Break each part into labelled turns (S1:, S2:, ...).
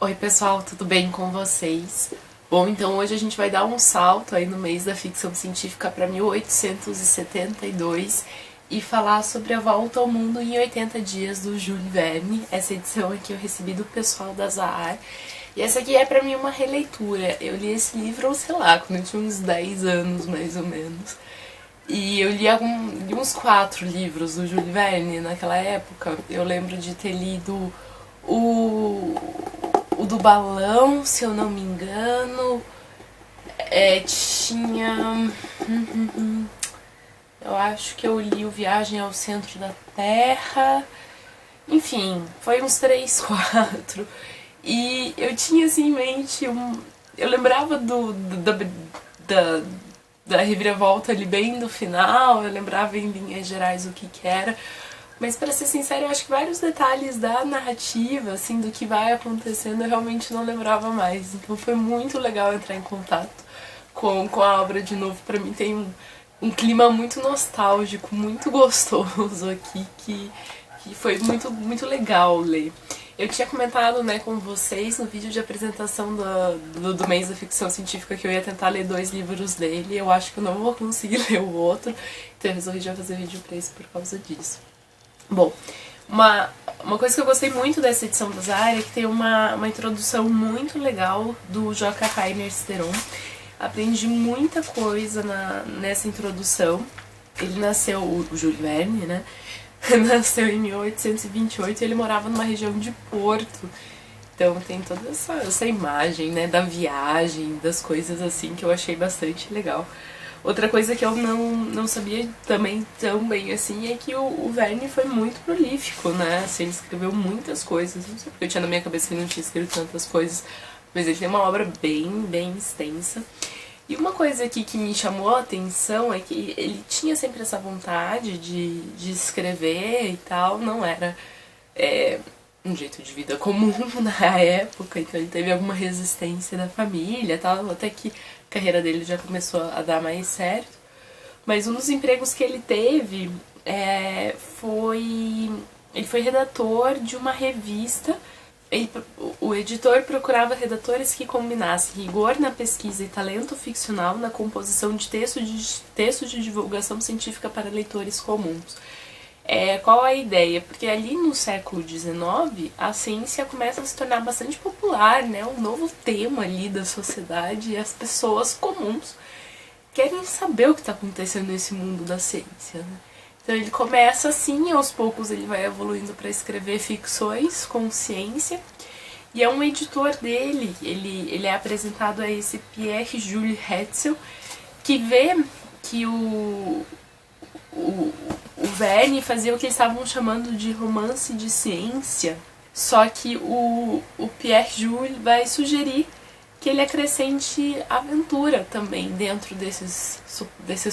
S1: Oi pessoal, tudo bem com vocês? Bom, então hoje a gente vai dar um salto aí no mês da ficção científica para 1872 e falar sobre A Volta ao Mundo em 80 Dias do Jules Verne. Essa edição aqui eu recebi do pessoal da Zahar e essa aqui é para mim uma releitura. Eu li esse livro, sei lá, quando eu tinha uns 10 anos mais ou menos. E eu li uns 4 livros do Jules Verne naquela época. Eu lembro de ter lido o o do balão, se eu não me engano. Tinha. Eu acho que eu li o Viagem ao Centro da Terra. Enfim, foi uns 3, 4. E eu tinha assim em mente eu lembrava da, da reviravolta ali bem no final, eu lembrava em linhas gerais o que era. Mas pra ser sincera, eu acho que vários detalhes da narrativa, assim, do que vai acontecendo, eu realmente não lembrava mais. Então foi muito legal entrar em contato com a obra de novo. Pra mim tem um clima muito nostálgico, muito gostoso aqui, que foi muito legal ler. Eu tinha comentado, né, com vocês no vídeo de apresentação do mês da ficção científica que eu ia tentar ler 2 livros dele. Eu acho que eu não vou conseguir ler o outro, então eu resolvi já fazer vídeo pra isso por causa disso. Bom, uma coisa que eu gostei muito dessa edição do Zara é que tem uma introdução muito legal do J.K. Rainer Steron. Aprendi muita coisa nessa introdução. Ele nasceu, o Jules Verne, né? Nasceu em 1828 e ele morava numa região de Porto. Então tem toda essa imagem, né, da viagem, das coisas assim que eu achei bastante legal. Outra coisa que eu não sabia também tão bem assim é que o Verne foi muito prolífico, né? Assim, ele escreveu muitas coisas. Não sei porque eu tinha na minha cabeça que ele não tinha escrito tantas coisas, mas ele tem uma obra bem extensa. E uma coisa aqui que me chamou a atenção é que ele tinha sempre essa vontade de escrever e tal, não era um jeito de vida comum na época, então ele teve alguma resistência da família e tal, até que a carreira dele já começou a dar mais certo. Mas um dos empregos que ele teve ele foi redator de uma revista. O editor procurava redatores que combinassem rigor na pesquisa e talento ficcional na composição de texto de divulgação científica para leitores comuns. Qual a ideia? Porque ali no século XIX a ciência começa a se tornar bastante popular, né? Um novo tema ali da sociedade e as pessoas comuns querem saber o que está acontecendo nesse mundo da ciência, né? Então ele começa assim, aos poucos ele vai evoluindo para escrever ficções com ciência. E é um editor dele, ele é apresentado a esse Pierre-Jules Hetzel, que vê que o Verne fazia o que eles estavam chamando de romance de ciência, só que o Pierre-Jules vai sugerir que ele acrescente aventura também dentro desses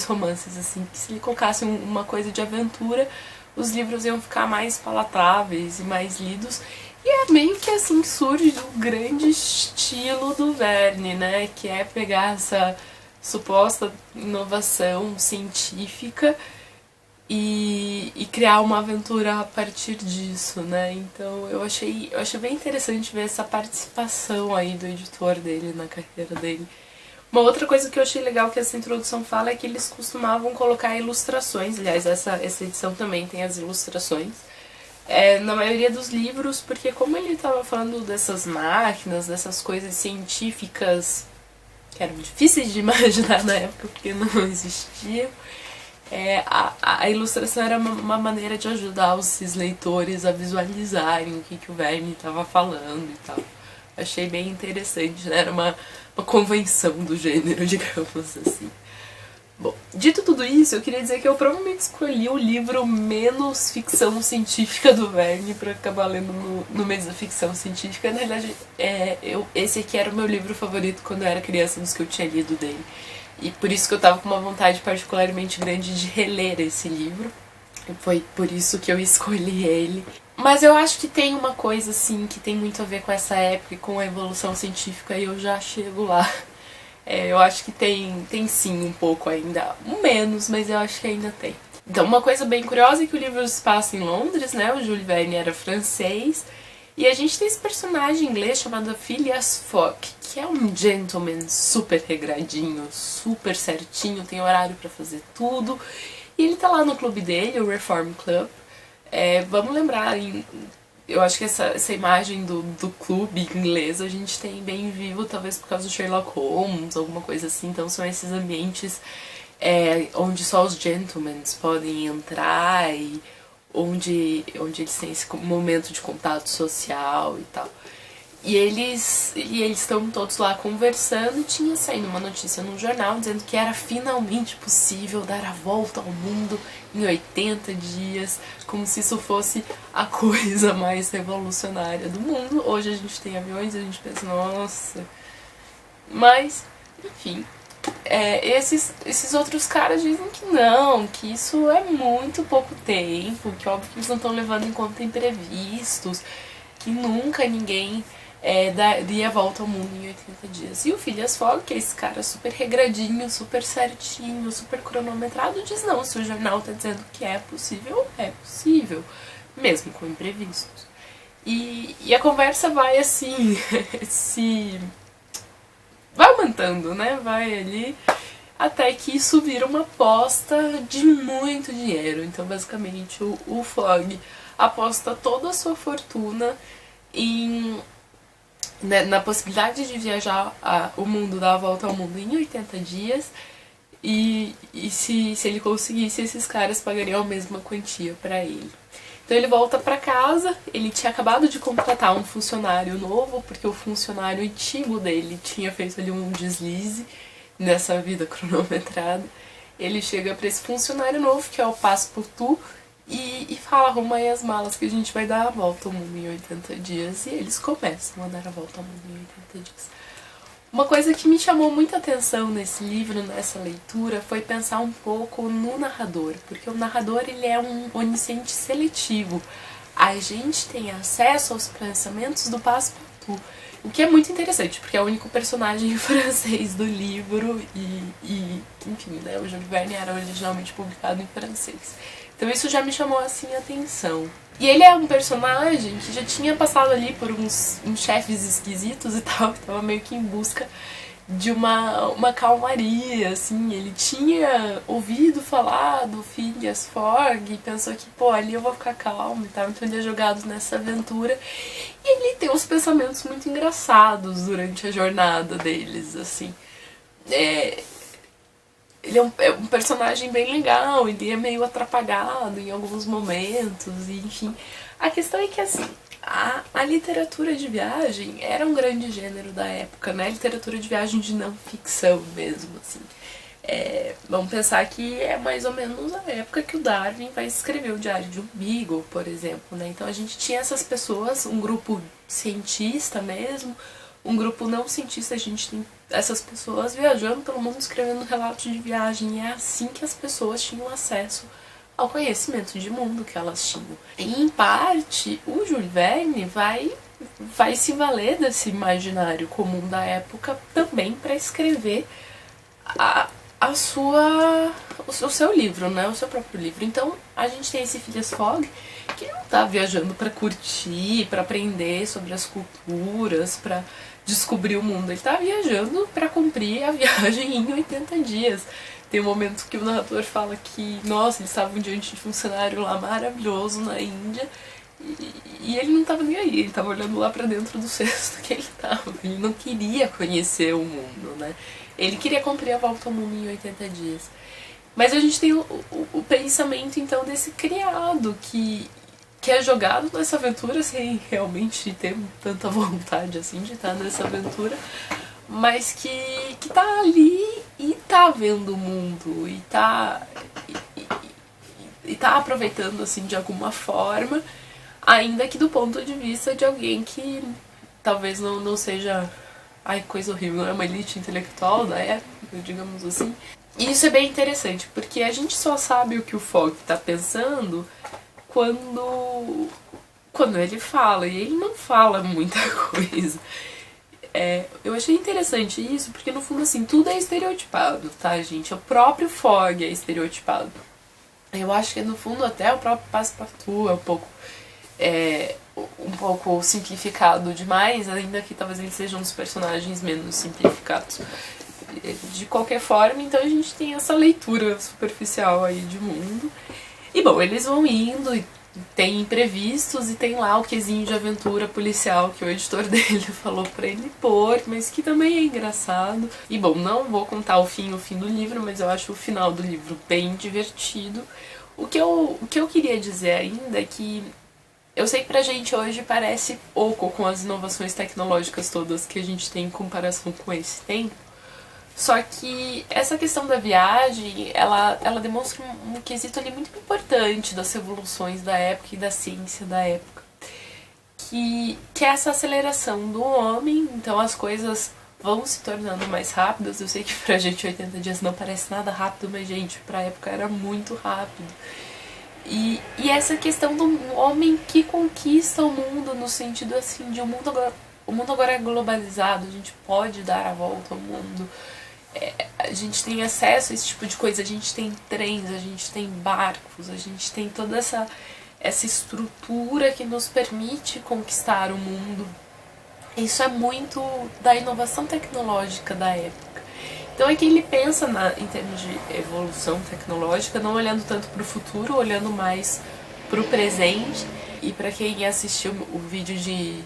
S1: romances, assim, que se ele colocasse uma coisa de aventura, os livros iam ficar mais palatáveis e mais lidos. E é meio que assim que surge o grande estilo do Verne, né, que é pegar essa suposta inovação científica e criar uma aventura a partir disso, né? Então eu achei bem interessante ver essa participação aí do editor dele na carreira dele. Uma outra coisa que eu achei legal que essa introdução fala é que eles costumavam colocar ilustrações, aliás, essa edição também tem as ilustrações, na maioria dos livros, porque como ele estava falando dessas máquinas, dessas coisas científicas que eram difíceis de imaginar na época porque não existiam, a ilustração era uma maneira de ajudar os leitores a visualizarem o que o Verne estava falando e tal. Achei bem interessante, né? Era uma convenção do gênero, digamos assim. Bom, dito tudo isso, eu queria dizer que eu provavelmente escolhi o livro menos ficção científica do Verne para acabar lendo no mês da ficção científica. Na verdade, esse aqui era o meu livro favorito quando eu era criança, dos que eu tinha lido dele. E por isso que eu tava com uma vontade particularmente grande de reler esse livro. Foi por isso que eu escolhi ele. Mas eu acho que tem uma coisa, assim, que tem muito a ver com essa época e com a evolução científica, e eu já chego lá. Eu acho que tem sim um pouco ainda. Um menos, mas eu acho que ainda tem. Então, uma coisa bem curiosa é que o livro se passa em Londres, né? O Jules Verne era francês. E a gente tem esse personagem inglês chamado Phileas Fogg, que é um gentleman super regradinho, super certinho, tem horário pra fazer tudo. E ele tá lá no clube dele, o Reform Club. Vamos lembrar, eu acho que essa imagem do clube inglês a gente tem bem vivo, talvez por causa do Sherlock Holmes, alguma coisa assim. Então são esses ambientes onde só os gentlemen podem entrar e onde eles têm esse momento de contato social e tal. E eles estão todos lá conversando e tinha saído uma notícia no jornal dizendo que era finalmente possível dar a volta ao mundo em 80 dias, como se isso fosse a coisa mais revolucionária do mundo. Hoje a gente tem aviões e a gente pensa, nossa... Mas, enfim... esses outros caras dizem que não, que isso é muito pouco tempo, que óbvio que eles não estão levando em conta imprevistos, que nunca ninguém daria a volta ao mundo em 80 dias. E o Phileas Fogg, que é esse cara super regradinho, super certinho, super cronometrado, diz não, se o jornal tá dizendo que é possível, mesmo com imprevistos. E a conversa vai assim, vai aumentando, né? Vai ali até que isso vira uma aposta de muito dinheiro. Então, basicamente, o Fogg aposta toda a sua fortuna na possibilidade de viajar o mundo, dar a volta ao mundo em 80 dias. E se ele conseguisse, esses caras pagariam a mesma quantia pra ele. Então ele volta pra casa, ele tinha acabado de contratar um funcionário novo, porque o funcionário antigo dele tinha feito ali um deslize nessa vida cronometrada. Ele chega pra esse funcionário novo, que é o Passepartout, e fala, arruma aí as malas que a gente vai dar a volta ao mundo em 80 dias. E eles começam a dar a volta ao mundo em 80 dias. Uma coisa que me chamou muita atenção nesse livro, nessa leitura, foi pensar um pouco no narrador, porque o narrador ele é um onisciente seletivo. A gente tem acesso aos pensamentos do Passepartout, o que é muito interessante, porque é o único personagem francês do livro e enfim, né, o Júlio Verne era originalmente publicado em francês. Então isso já me chamou assim a atenção. E ele é um personagem que já tinha passado ali por uns chefes esquisitos e tal, que tava meio que em busca de uma calmaria, assim. Ele tinha ouvido falar do Phileas Fogg e pensou que, pô, ali eu vou ficar calmo e tal. Então ele é jogado nessa aventura. E ele tem uns pensamentos muito engraçados durante a jornada deles, assim. Ele é um personagem bem legal, ele é meio atrapalhado em alguns momentos, e enfim. A questão é que, assim, a literatura de viagem era um grande gênero da época, né? Literatura de viagem de não ficção mesmo, assim. Vamos pensar que é mais ou menos a época que o Darwin vai escrever o Diário de um Beagle, por exemplo, né? Então a gente tinha essas pessoas, um grupo cientista mesmo, um grupo não cientista, a gente tem essas pessoas viajando pelo mundo escrevendo relatos de viagem, e é assim que as pessoas tinham acesso ao conhecimento de mundo que elas tinham. E, em parte, o Jules Verne vai se valer desse imaginário comum da época também para escrever o seu livro, né? O seu próprio livro. Então, a gente tem esse Phileas Fogg que não tá viajando para curtir, para aprender sobre as culturas, para descobrir o mundo. Ele tá viajando para cumprir a viagem em 80 dias. Tem um momento que o narrador fala que, nossa, eles estavam diante de um cenário lá maravilhoso na Índia e ele não tava nem aí, ele tava olhando lá pra dentro do cesto que ele tava. Ele não queria conhecer o mundo, né? Ele queria cumprir a volta ao mundo em 80 dias. Mas a gente tem o pensamento, então, desse criado que é jogado nessa aventura sem realmente ter tanta vontade, assim, de estar nessa aventura, mas que tá ali e tá vendo o mundo, e tá aproveitando, assim, de alguma forma, ainda que do ponto de vista de alguém que talvez não seja, ai, coisa horrível, não é uma elite intelectual da época, digamos assim. E isso é bem interessante, porque a gente só sabe o que o Fogg tá pensando quando ele fala, e ele não fala muita coisa. Eu achei interessante isso, porque no fundo, assim, tudo é estereotipado, tá, gente? O próprio Fogg é estereotipado. Eu acho que no fundo até o próprio Passepartout é um pouco um pouco simplificado demais, ainda que talvez eles sejam os personagens menos simplificados. De qualquer forma, então a gente tem essa leitura superficial aí de mundo. E bom, eles vão indo e tem imprevistos e tem lá o quesinho de aventura policial que o editor dele falou pra ele pôr, mas que também é engraçado. E bom, não vou contar o fim do livro, mas eu acho o final do livro bem divertido. O que eu queria dizer ainda é que eu sei que pra gente hoje parece pouco com as inovações tecnológicas todas que a gente tem em comparação com esse tempo. Só que essa questão da viagem, ela demonstra um quesito ali muito importante das evoluções da época e da ciência da época. Que é essa aceleração do homem, então as coisas vão se tornando mais rápidas. Eu sei que pra gente 80 dias não parece nada rápido, mas gente, pra época era muito rápido. E essa questão do homem que conquista o mundo no sentido assim de o mundo agora é globalizado, a gente pode dar a volta ao mundo. A gente tem acesso a esse tipo de coisa, a gente tem trens, a gente tem barcos, a gente tem toda essa estrutura que nos permite conquistar o mundo. Isso é muito da inovação tecnológica da época. Então aqui ele pensa em termos de evolução tecnológica, não olhando tanto para o futuro, olhando mais para o presente. E para quem assistiu o vídeo de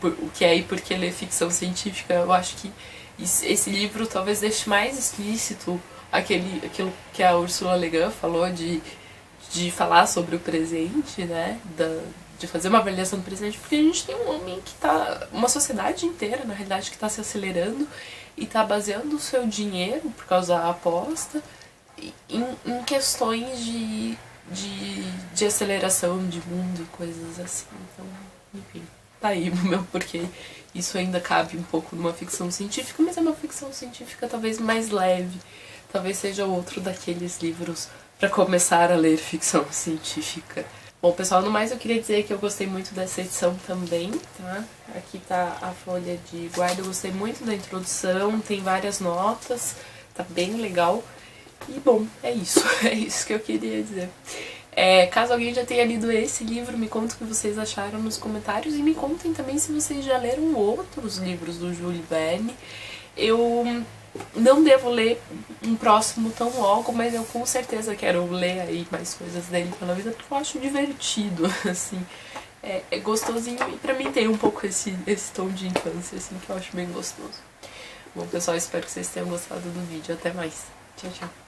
S1: o que é e por que ler ficção científica, eu acho que esse livro talvez deixe mais explícito aquilo que a Ursula Le Guin falou de falar sobre o presente, né? De fazer uma avaliação do presente, porque a gente tem um homem que tá. Uma sociedade inteira, na realidade, que está se acelerando e está baseando o seu dinheiro, por causa da aposta, em questões de aceleração de mundo e coisas assim. Então, enfim, tá aí o meu porquê. Isso ainda cabe um pouco numa ficção científica, mas é uma ficção científica talvez mais leve. Talvez seja outro daqueles livros para começar a ler ficção científica. Bom, pessoal, no mais eu queria dizer que eu gostei muito dessa edição também, tá? Aqui tá a folha de guarda, eu gostei muito da introdução, tem várias notas, tá bem legal. E bom, é isso, é isso que eu queria dizer. Caso alguém já tenha lido esse livro, me conta o que vocês acharam nos comentários e me contem também se vocês já leram outros livros do Jules Verne. Eu não devo ler um próximo tão logo, mas eu com certeza quero ler aí mais coisas dele pela vida, porque eu acho divertido, assim. É gostosinho e pra mim tem um pouco esse tom de infância, assim, que eu acho bem gostoso. Bom, pessoal, espero que vocês tenham gostado do vídeo. Até mais. Tchau, tchau.